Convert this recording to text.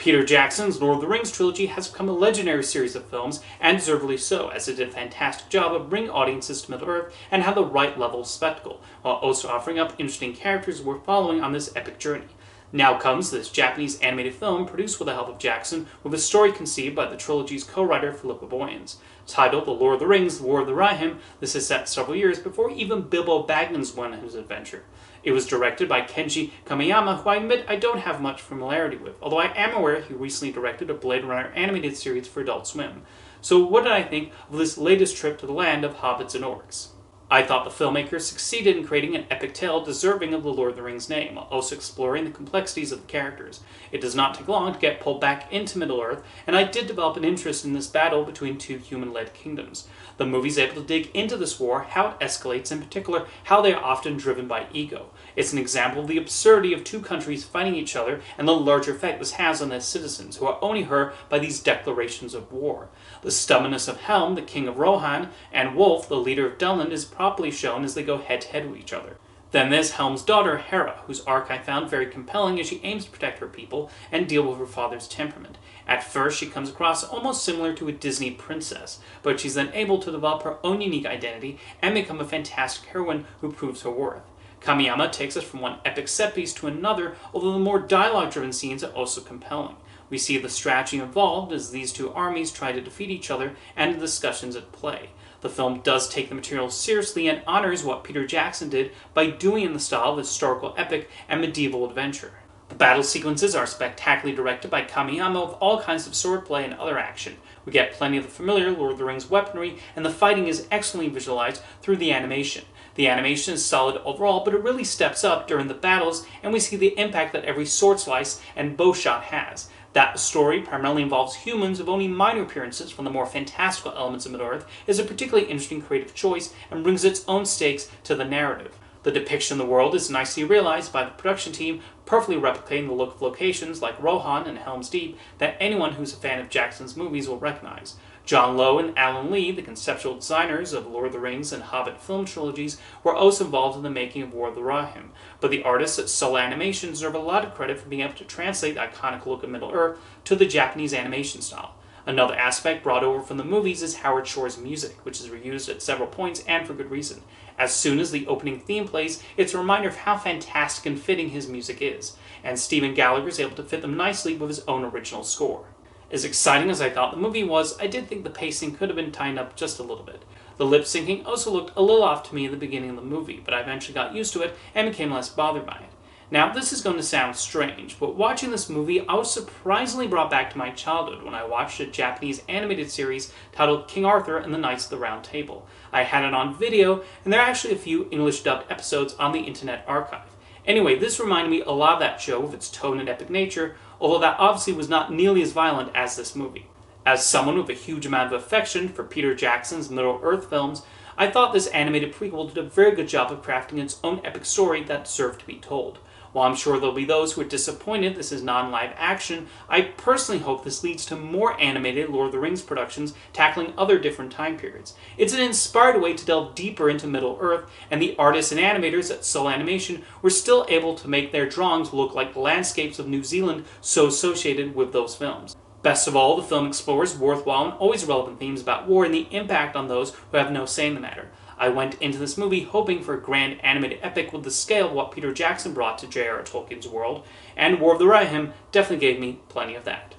Peter Jackson's Lord of the Rings trilogy has become a legendary series of films, and deservedly so, as it did a fantastic job of bringing audiences to Middle-earth and had the right level of spectacle, while also offering up interesting characters worth following on this epic journey. Now comes this Japanese animated film produced with the help of Jackson, with a story conceived by the trilogy's co-writer Philippa Boyens. Titled The Lord of the Rings, The War of the Rohirrim, this is set several years before even Bilbo Baggins went on his adventure. It was directed by Kenji Kamiyama, who I admit I don't have much familiarity with, although I am aware he recently directed a Blade Runner animated series for Adult Swim. So what did I think of this latest trip to the land of hobbits and orcs? I thought the filmmakers succeeded in creating an epic tale deserving of the Lord of the Rings name, while also exploring the complexities of the characters. It does not take long to get pulled back into Middle-earth, and I did develop an interest in this battle between two human-led kingdoms. The movie's able to dig into this war, how it escalates, in particular, how they are often driven by ego. It's an example of the absurdity of two countries fighting each other and the larger effect this has on their citizens, who are only hurt by these declarations of war. The stubbornness of Helm, the king of Rohan, and Wolf, the leader of Dunland, is properly shown as they go head-to-head with each other. Then there's Helm's daughter, Hera, whose arc I found very compelling as she aims to protect her people and deal with her father's temperament. At first, she comes across almost similar to a Disney princess, but she's then able to develop her own unique identity and become a fantastic heroine who proves her worth. Kamiyama takes us from one epic set piece to another, although the more dialogue-driven scenes are also compelling. We see the strategy involved as these two armies try to defeat each other and the discussions at play. The film does take the material seriously and honors what Peter Jackson did by doing it in the style of historical epic and medieval adventure. The battle sequences are spectacularly directed by Kamiyama with all kinds of swordplay and other action. We get plenty of the familiar Lord of the Rings weaponry, and the fighting is excellently visualized through the animation. The animation is solid overall, but it really steps up during the battles, and we see the impact that every sword slice and bow shot has. That story primarily involves humans with only minor appearances from the more fantastical elements of Middle-earth is a particularly interesting creative choice and brings its own stakes to the narrative. The depiction of the world is nicely realized by the production team, perfectly replicating the look of locations like Rohan and Helm's Deep that anyone who's a fan of Jackson's movies will recognize. John Lowe and Alan Lee, the conceptual designers of Lord of the Rings and Hobbit film trilogies, were also involved in the making of War of the Rohirrim, but the artists at Soul Animation deserve a lot of credit for being able to translate the iconic look of Middle-earth to the Japanese animation style. Another aspect brought over from the movies is Howard Shore's music, which is reused at several points and for good reason. As soon as the opening theme plays, it's a reminder of how fantastic and fitting his music is, and Stephen Gallagher is able to fit them nicely with his own original score. As exciting as I thought the movie was, I did think the pacing could have been tightened up just a little bit. The lip syncing also looked a little off to me at the beginning of the movie, but I eventually got used to it and became less bothered by it. Now, this is going to sound strange, but watching this movie, I was surprisingly brought back to my childhood when I watched a Japanese animated series titled King Arthur and the Knights of the Round Table. I had it on video, and there are actually a few English dubbed episodes on the Internet Archive. Anyway, this reminded me a lot of that show with its tone and epic nature, although that obviously was not nearly as violent as this movie. As someone with a huge amount of affection for Peter Jackson's Middle-earth films, I thought this animated prequel did a very good job of crafting its own epic story that deserved to be told. While I'm sure there'll be those who are disappointed this is non-live action, I personally hope this leads to more animated Lord of the Rings productions tackling other different time periods. It's an inspired way to delve deeper into Middle-earth, and the artists and animators at Soul Animation were still able to make their drawings look like the landscapes of New Zealand so associated with those films. Best of all, the film explores worthwhile and always relevant themes about war and the impact on those who have no say in the matter. I went into this movie hoping for a grand animated epic with the scale of what Peter Jackson brought to j.r.r. Tolkien's world, and War of the Rohirrim definitely gave me plenty of that.